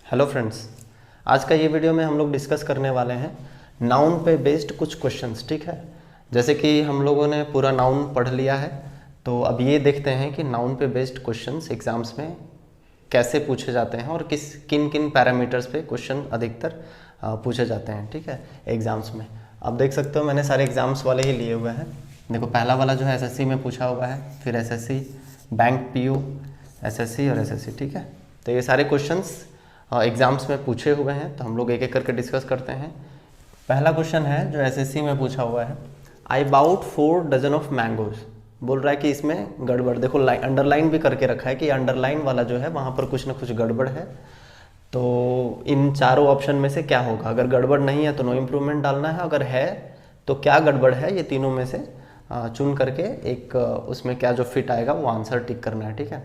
Hello friends, आज का ये वीडियो में हम लोग डिस्कस करने वाले हैं नाउन पे बेस्ड कुछ क्वेश्चंस। ठीक है, जैसे कि हम लोगों ने पूरा नाउन पढ़ लिया है, तो अब ये देखते हैं कि नाउन पे बेस्ड क्वेश्चंस एग्जाम्स में कैसे पूछे जाते हैं और किन किन पैरामीटर्स पे क्वेश्चन अधिकतर पूछे जाते हैं। ठीक है, एग्जाम्स में अब देख सकते हो मैंने सारे एग्जाम्स वाले ही लिए हुए हैं। देखो पहला वाला जो है एसएससी में पूछा हुआ है, फिर एसएससी, बैंक पीओ, एसएससी और एसएससी। ठीक है, तो ये सारे क्वेश्चंस एग्जाम्स में पूछे हुए हैं, तो हम लोग एक एक करके डिस्कस करते हैं। पहला क्वेश्चन है जो एसएससी में पूछा हुआ है, I bought 4 dozen of mangoes. बोल रहा है कि इसमें गड़बड़, देखो अंडरलाइन भी करके रखा है कि अंडरलाइन वाला जो है वहाँ पर कुछ ना कुछ गड़बड़ है। तो इन चारों ऑप्शन में से क्या होगा? अगर गड़बड़ नहीं है तो नो इम्प्रूवमेंट डालना है, अगर है तो क्या गड़बड़ है, ये तीनों में से चुन करके एक उसमें क्या जो फिट आएगा वो आंसर टिक करना है। ठीक है,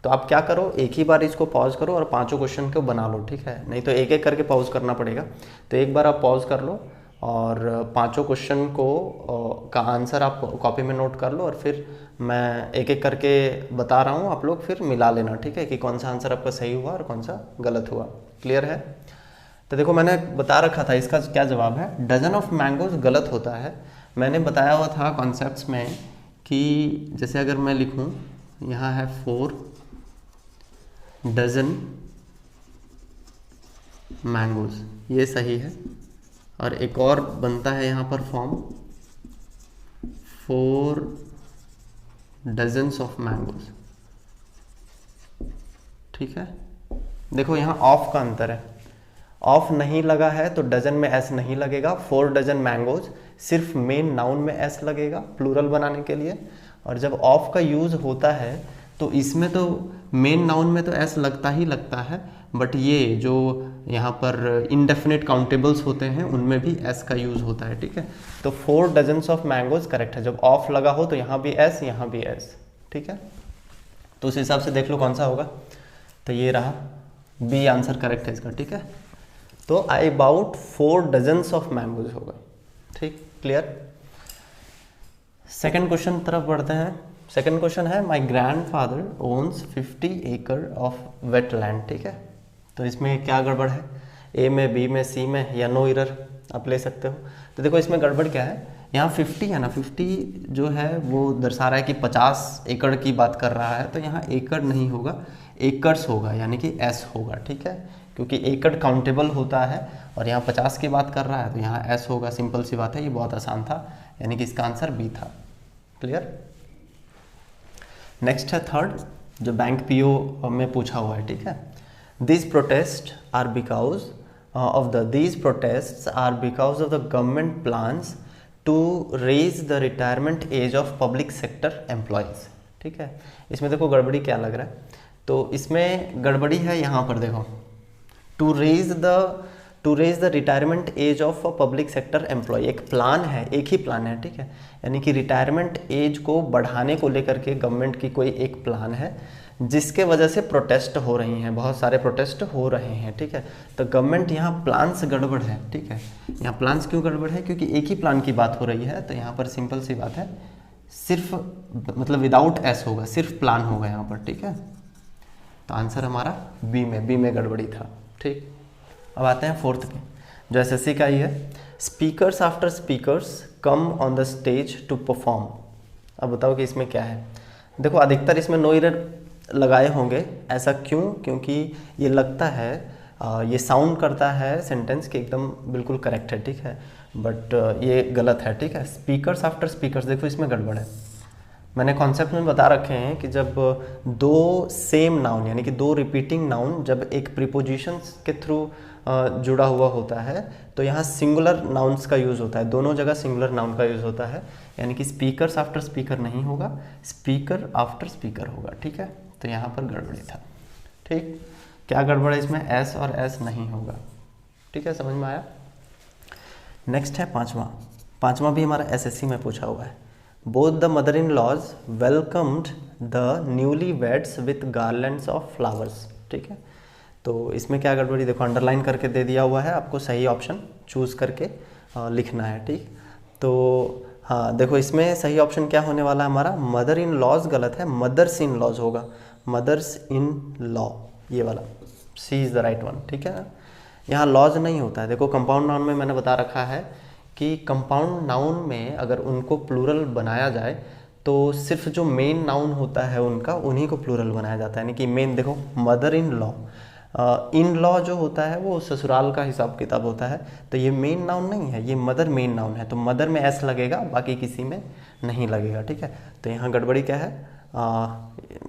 तो आप क्या करो, एक ही बार इसको पॉज करो और पांचों क्वेश्चन को बना लो। ठीक है, नहीं तो एक एक करके पॉज करना पड़ेगा। तो एक बार आप पॉज कर लो और पांचों क्वेश्चन को का आंसर आप कॉपी में नोट कर लो, और फिर मैं एक एक करके बता रहा हूँ, आप लोग फिर मिला लेना। ठीक है, कि कौन सा आंसर आपका सही हुआ और कौन सा गलत हुआ। क्लियर है? तो देखो मैंने बता रखा था इसका क्या जवाब है। डजन ऑफ मैंगोज गलत होता है। मैंने बताया हुआ था कॉन्सेप्ट्स में कि जैसे अगर मैं लिखूँ, यहाँ है 4 डजन मैंगोज, ये सही है। और एक और बनता है यहाँ पर फॉर्म 4 डजन्स ऑफ मैंगोज। ठीक है, देखो यहाँ ऑफ का अंतर है, ऑफ नहीं लगा है तो डजन में एस नहीं लगेगा। 4 डजन मैंगोज सिर्फ मेन नाउन में एस लगेगा प्लूरल बनाने के लिए, और जब ऑफ का यूज होता है तो इसमें तो मेन नाउन में तो एस लगता ही लगता है, बट ये जो यहाँ पर इनडेफिनेट काउंटेबल्स होते हैं उनमें भी एस का यूज़ होता है। ठीक है, तो 4 डजन्स ऑफ मैंगोज करेक्ट है। जब ऑफ लगा हो तो यहाँ भी एस, यहाँ भी एस। ठीक है, तो उस हिसाब से देख लो कौन सा होगा। तो ये रहा, बी आंसर करेक्ट है इसका। ठीक है, तो आई अबाउट 4 डजन्स ऑफ मैंगोज होगा। ठीक, क्लियर। सेकेंड क्वेश्चन तरफ बढ़ते हैं। सेकेंड क्वेश्चन है, माई ग्रैंड फादर ओन्स 50 एकड़ ऑफ वेटलैंड। ठीक है, तो इसमें क्या गड़बड़ है? ए में, बी में, सी में, या नो एरर आप ले सकते हो। तो देखो इसमें गड़बड़ क्या है, यहाँ 50 है ना, 50 जो है वो दर्शा रहा है कि 50 एकड़ की बात कर रहा है, तो यहाँ एकड़ नहीं होगा, एकर्स होगा, यानी कि एस होगा। ठीक है, क्योंकि एकड़ काउंटेबल होता है और यहाँ 50 की बात कर रहा है तो यहाँ एस होगा। सिंपल सी बात है, ये बहुत आसान था, यानी कि इसका आंसर बी था। क्लियर। नेक्स्ट है थर्ड, जो बैंक पीओ में पूछा हुआ है। ठीक है, these protests are because these protests are because of the government plans to raise the retirement age of public sector employees। ठीक है, इसमें देखो गड़बड़ी क्या लग रहा है, तो इसमें गड़बड़ी है यहाँ पर देखो, to raise the retirement age of a public sector employee. एक प्लान है, एक ही प्लान है। ठीक है, यानी कि रिटायरमेंट एज को बढ़ाने को लेकर के गवर्नमेंट की कोई एक प्लान है, जिसके वजह से प्रोटेस्ट हो रही हैं, बहुत सारे प्रोटेस्ट हो रहे हैं। ठीक है, तो गवर्नमेंट यहाँ प्लान्स गड़बड़ है। ठीक है, यहाँ प्लान्स क्यों गड़बड़ है? क्योंकि एक ही प्लान की बात हो रही है, तो यहाँ पर सिंपल सी बात है, सिर्फ मतलब विदाउट एस होगा, सिर्फ प्लान होगा यहाँ पर। ठीक है, तो आंसर हमारा बी में गड़बड़ी था। ठीक, अब आते हैं फोर्थ पे, जो एसएससी का ही है। Speakers after speakers come on the stage to perform. अब बताओ कि इसमें क्या है। देखो अधिकतर इसमें नो एरर लगाए होंगे, ऐसा क्यों? क्योंकि ये लगता है ये साउंड करता है सेंटेंस के एकदम बिल्कुल करेक्ट है। ठीक है, बट ये गलत है। ठीक है, स्पीकर्स आफ्टर स्पीकर्स, देखो इसमें गड़बड़ है। मैंने कॉन्सेप्ट में बता रखे हैं कि जब दो सेम नाउन, यानी कि दो रिपीटिंग नाउन जब एक प्रीपोजिशंस के थ्रू जुड़ा हुआ होता है, तो यहाँ सिंगुलर नाउन्स का यूज़ होता है, दोनों जगह सिंगुलर नाउन का यूज़ होता है, यानी कि स्पीकर्स आफ्टर स्पीकर नहीं होगा, स्पीकर आफ्टर स्पीकर होगा। ठीक है, तो यहाँ पर गड़बड़ी था। ठीक, क्या गड़बड़ है इसमें? एस और एस नहीं होगा। ठीक है, समझ में आया। नेक्स्ट है पांचवा भी हमारा एसएससी में पूछा हुआ है। Both the mother in laws welcomed the newly weds with garlands of flowers. ठीक है, तो इसमें क्या गड़बड़ी, देखो अंडरलाइन करके दे दिया हुआ है, आपको सही ऑप्शन चूज़ करके लिखना है। ठीक, तो हाँ देखो इसमें सही ऑप्शन क्या होने वाला है हमारा, मदर इन लॉज गलत है, मदर्स इन लॉज होगा, मदर्स इन लॉ, ये वाला सी इज़ द राइट वन, ठीक है ना। यहाँ लॉज नहीं होता है। देखो कंपाउंड नाउन में मैंने बता रखा है कि कंपाउंड नाउन में अगर उनको प्लूरल बनाया जाए तो सिर्फ जो मेन नाउन होता है उनका, उन्हीं को प्लूरल बनाया जाता है। यानी कि मेन देखो mother in law, in law जो होता है वो ससुराल का हिसाब किताब होता है, तो ये मेन नाउन नहीं है, ये मदर मेन नाउन है, तो मदर में एस लगेगा, बाकी किसी में नहीं लगेगा, ठीक है। तो यहाँ गड़बड़ी क्या है,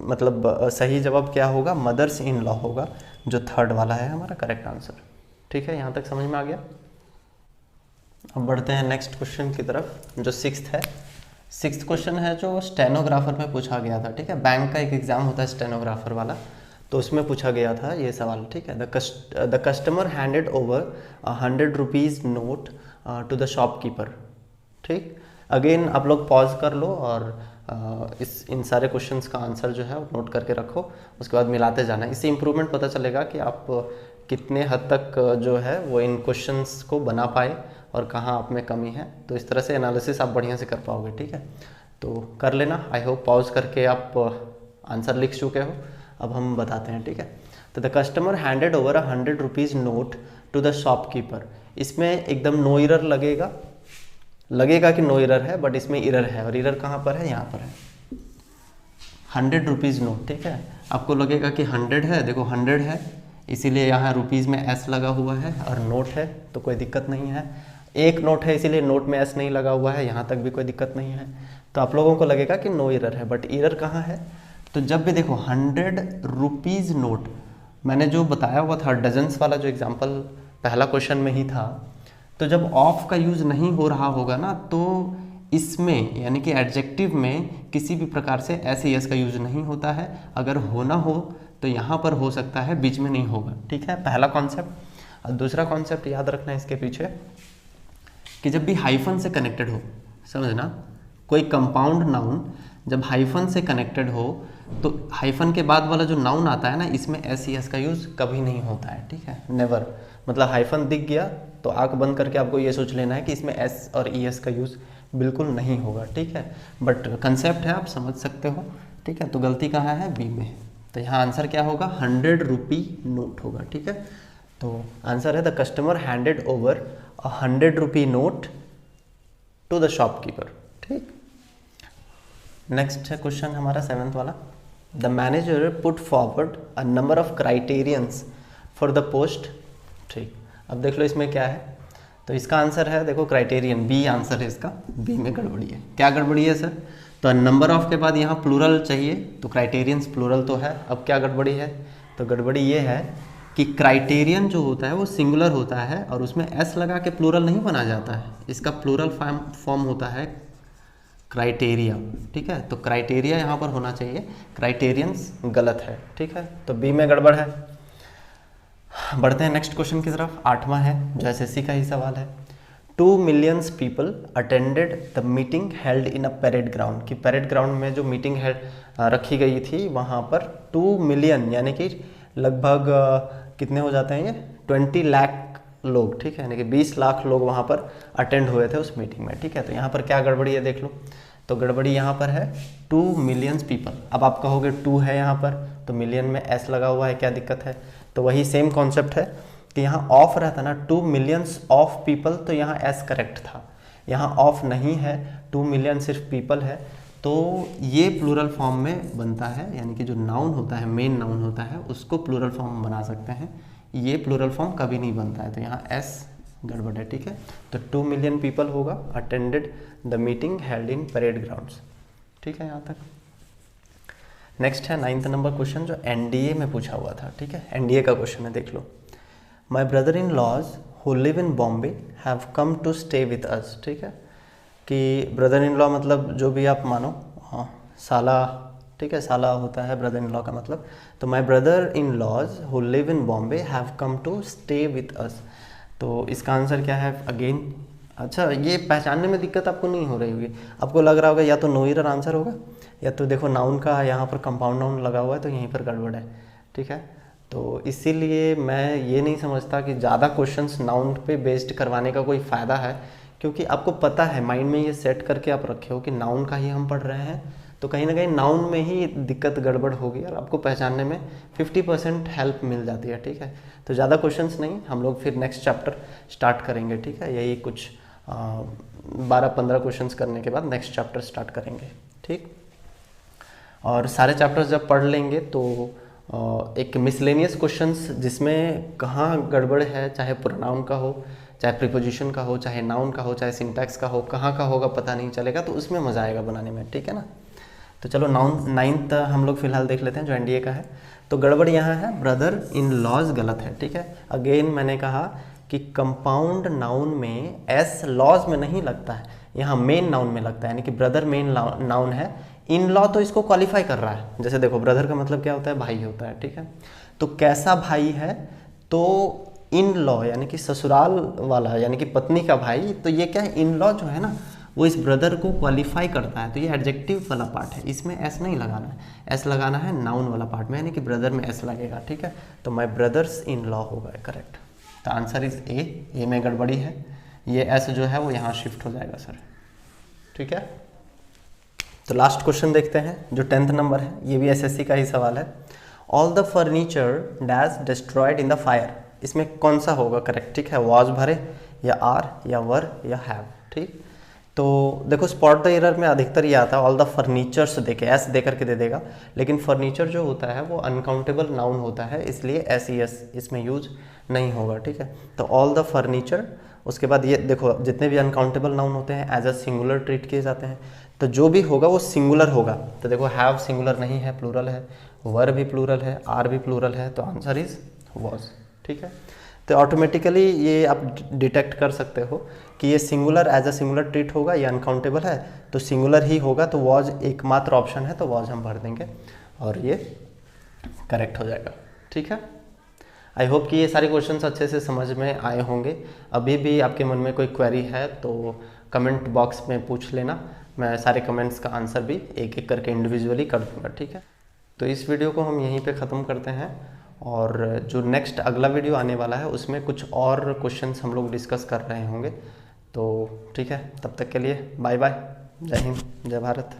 मतलब सही जवाब क्या होगा, मदर्स इन लॉ होगा, जो थर्ड वाला है हमारा करेक्ट आंसर, ठीक है। यहाँ तक समझ में आ गया। अब बढ़ते हैं नेक्स्ट क्वेश्चन की तरफ, जो सिक्स्थ है। सिक्स्थ क्वेश्चन है जो स्टेनोग्राफर में पूछा गया था, ठीक है। बैंक का एक एग्जाम होता है स्टेनोग्राफर वाला, तो उसमें पूछा गया था ये सवाल, ठीक है। The customer handed over 100 rupees note to the shopkeeper, ठीक। अगेन आप लोग पॉज कर लो और इन सारे क्वेश्चंस का आंसर जो है वो नोट करके रखो, उसके बाद मिलाते जाना। इससे इम्प्रूवमेंट पता चलेगा कि आप कितने हद तक जो है वो इन क्वेश्चंस को बना पाए और कहाँ आप में कमी है। तो इस तरह से एनालिसिस आप बढ़िया से कर पाओगे, ठीक है। तो कर लेना, आई होप पॉज करके आप आंसर लिख चुके हो। अब हम बताते हैं, ठीक है। तो the customer handed over 100 rupees note to the shopkeeper, इसमें एकदम नो इरर लगेगा कि नो इरर है, बट इसमें इरर है, और इरर कहाँ पर है, यहाँ पर है। 100 रुपीज़ नोट, ठीक है। आपको लगेगा कि 100 है, देखो 100 है, इसीलिए यहाँ रुपीज़ में एस लगा हुआ है, और नोट है तो कोई दिक्कत नहीं है। एक नोट है इसीलिए नोट में एस नहीं लगा हुआ है, यहाँ तक भी कोई दिक्कत नहीं है। तो आप लोगों को लगेगा कि नो इरर है, बट इरर कहाँ है, तो जब भी देखो 100 रुपीज़ नोट, मैंने जो बताया हुआ था डजन्स वाला जो एग्जाम्पल पहला क्वेश्चन में ही था, तो जब ऑफ का यूज़ नहीं हो रहा होगा ना, तो इसमें यानी कि एडजेक्टिव में किसी भी प्रकार से एस एस का यूज़ नहीं होता है। अगर होना हो तो यहाँ पर हो सकता है, बीच में नहीं होगा, ठीक है। पहला कॉन्सेप्ट। और दूसरा कॉन्सेप्ट याद रखना है इसके पीछे कि जब भी हाइफन से कनेक्टेड हो, समझना, कोई कंपाउंड नाउन जब हाइफन से कनेक्टेड हो तो हाइफन के बाद वाला जो नाउन आता है ना, इसमें एस ई एस का यूज़ कभी नहीं होता है, ठीक है, नेवर। मतलब हाइफन दिख गया तो आंख बंद करके आपको ये सोच लेना है कि इसमें एस और ई एस का यूज़ बिल्कुल नहीं होगा, ठीक है। बट कंसेप्ट है, आप समझ सकते हो, ठीक है। तो गलती कहाँ है, बी में। तो यहाँ आंसर क्या होगा, 100 रुपी नोट होगा, ठीक है। तो आंसर है the customer handed over 100 rupee note to the shopkeeper, ठीक। नेक्स्ट है क्वेश्चन हमारा 7th वाला। The manager put forward a number of criterions for the post, ठीक। अब देख लो इसमें क्या है, तो इसका आंसर है, देखो क्राइटेरियन, बी आंसर है इसका, बी में गड़बड़ी है। क्या गड़बड़ी है सर, तो नंबर ऑफ के बाद यहाँ प्लूरल चाहिए, तो क्राइटेरियंस प्लूरल तो है। अब क्या गड़बड़ी है, तो गड़बड़ी ये है कि क्राइटेरियन जो होता है वो सिंगुलर होता है और उसमें एस लगा के प्लूरल नहीं बना जाता है, इसका प्लूरल फॉर्म होता है क्राइटेरिया, ठीक है। तो क्राइटेरिया यहाँ पर होना चाहिए, क्राइटेरियंस गलत है, ठीक है। तो बी में गड़बड़ है। बढ़ते हैं नेक्स्ट क्वेश्चन की तरफ, 8वां है जो एसएससी का ही सवाल है। 2 million people attended the meeting held in a parade ground, कि परेड ग्राउंड में जो मीटिंग रखी गई थी वहाँ पर 2 मिलियन यानी कि लगभग कितने हो जाते हैं ये, 20 लाख लोग, ठीक है, यानी कि 20 लाख लोग वहाँ पर अटेंड हुए थे उस मीटिंग में, ठीक है। तो यहाँ पर क्या गड़बड़ी है देख लो, तो गड़बड़ी यहाँ पर है 2 मिलियन पीपल। अब आप कहोगे 2 है यहाँ पर, तो मिलियन में एस लगा हुआ है, क्या दिक्कत है। तो वही सेम कॉन्सेप्ट है कि यहाँ ऑफ रहता ना, 2 मिलियंस ऑफ पीपल, तो यहाँ एस करेक्ट था। यहाँ ऑफ नहीं है, 2 मिलियन सिर्फ पीपल है, तो ये प्लूरल फॉर्म में बनता है, यानी कि जो नाउन होता है, मेन नाउन होता है, उसको प्लूरल फॉर्म बना सकते हैं। ये प्लूरल फॉर्म कभी नहीं बनता है, तो यहाँ एस गड़बड़ है, ठीक है। तो 2 मिलियन पीपल होगा attended the meeting held in parade grounds, ठीक है। यहाँ तक नेक्स्ट है 9th नंबर क्वेश्चन जो एनडीए में पूछा हुआ था, ठीक है। एनडीए का क्वेश्चन है, देख लो। My brother in laws who live in Bombay have come to stay with us, ठीक है। कि ब्रदर इन लॉ मतलब जो भी आप मानो, हाँ, साला, ठीक है, साला होता है ब्रदर इन लॉ का मतलब। तो my brother in laws who live in Bombay have come to stay with us, तो इसका आंसर क्या है अगेन। अच्छा, ये पहचानने में दिक्कत आपको नहीं हो रही होगी, आपको लग रहा होगा या तो नो एरर आंसर होगा, या तो देखो नाउन का यहाँ पर कंपाउंड नाउन लगा हुआ है तो यहीं पर गड़बड़ है, ठीक है। तो इसीलिए मैं ये नहीं समझता कि ज़्यादा क्वेश्चंस नाउन पे बेस्ड करवाने का कोई फ़ायदा है, क्योंकि आपको पता है, माइंड में ये सेट करके आप रखे हो कि नाउन का ही हम पढ़ रहे हैं, तो कहीं ना कहीं नाउन में ही दिक्कत गड़बड़ होगी और आपको पहचानने में 50% हेल्प मिल जाती है, ठीक है। तो ज़्यादा क्वेश्चंस नहीं, हम लोग फिर नेक्स्ट चैप्टर स्टार्ट करेंगे, ठीक है। यही कुछ 12-15 क्वेश्चंस करने के बाद नेक्स्ट चैप्टर स्टार्ट करेंगे, ठीक। और सारे चैप्टर्स जब पढ़ लेंगे तो एक मिसलेनियस क्वेश्चंस जिसमें कहाँ गड़बड़ है, चाहे प्रोनाउन का हो, चाहे प्रीपोजिशन का हो, चाहे नाउन का हो, चाहे सिंटैक्स का हो, कहाँ का होगा पता नहीं चलेगा, तो उसमें मज़ा आएगा बनाने में, ठीक है ना। तो चलो नाइन्थ हम लोग फिलहाल देख लेते हैं जो एनडीए का है। तो गड़बड़ यहाँ है, ब्रदर इन लॉज गलत है, ठीक है। अगेन मैंने कहा कि कंपाउंड नाउन में एस लॉज में नहीं लगता है, यहाँ मेन नाउन में लगता है, यानी कि ब्रदर मेन नाउन है, इन लॉ तो इसको क्वालिफाई कर रहा है। जैसे देखो ब्रदर का मतलब क्या होता है, भाई होता है, ठीक है। तो कैसा भाई है, तो इन लॉ यानी कि ससुराल वाला, यानी कि पत्नी का भाई, तो ये क्या है, इन लॉ जो है ना वो इस ब्रदर को क्वालिफाई करता है। तो ये एडजेक्टिव वाला पार्ट है, इसमें एस नहीं लगाना है, एस लगाना है नाउन वाला पार्ट में, यानी कि ब्रदर में एस लगेगा, ठीक है। तो माई ब्रदर्स इन लॉ होगा करेक्ट। तो आंसर इज ए में गड़बड़ी है, ये एस जो है वो यहाँ शिफ्ट हो जाएगा सर, ठीक है। तो लास्ट क्वेश्चन देखते हैं जो 10th नंबर है, ये भी एसएससी का ही सवाल है। All the furniture dash destroyed in the fire, इसमें कौन सा होगा करेक्ट, ठीक है। वॉज भरे या आर या वर या हैव, ठीक। तो देखो स्पॉट द एरर में अधिकतर ये आता है ऑल द फर्नीचर्स देके एस दे करके दे देगा, लेकिन फर्नीचर जो होता है वो अनकाउंटेबल नाउन होता है, इसलिए एस ई एस इसमें यूज नहीं होगा, ठीक है। तो ऑल द फर्नीचर, उसके बाद ये देखो जितने भी अनकाउंटेबल नाउन होते हैं एज अ सिंगुलर ट्रीट किए जाते हैं, तो जो भी होगा वो सिंगुलर होगा। तो देखो हैव सिंगुलर नहीं है, प्लूरल है, वर भी प्लूरल है, आर भी प्लूरल है, तो आंसर इज वॉज, ठीक है। तो ऑटोमेटिकली ये आप डिटेक्ट कर सकते हो कि ये singular as a singular treat होगा, ये अनकाउंटेबल है तो सिंगुलर ही होगा, तो वॉज एकमात्र ऑप्शन है, तो वॉज हम भर देंगे और ये करेक्ट हो जाएगा, ठीक है। आई होप कि ये सारे क्वेश्चंस अच्छे से समझ में आए होंगे। अभी भी आपके मन में कोई क्वेरी है तो कमेंट बॉक्स में पूछ लेना, मैं सारे कमेंट्स का आंसर भी एक एक करके इंडिविजुअली कर दूंगा, ठीक है। तो इस वीडियो को हम यहीं पे ख़त्म करते हैं, और जो नेक्स्ट अगला वीडियो आने वाला है उसमें कुछ और क्वेश्चंस हम लोग डिस्कस कर रहे होंगे। तो ठीक है, तब तक के लिए बाय बाय, जय हिंद, जय भारत।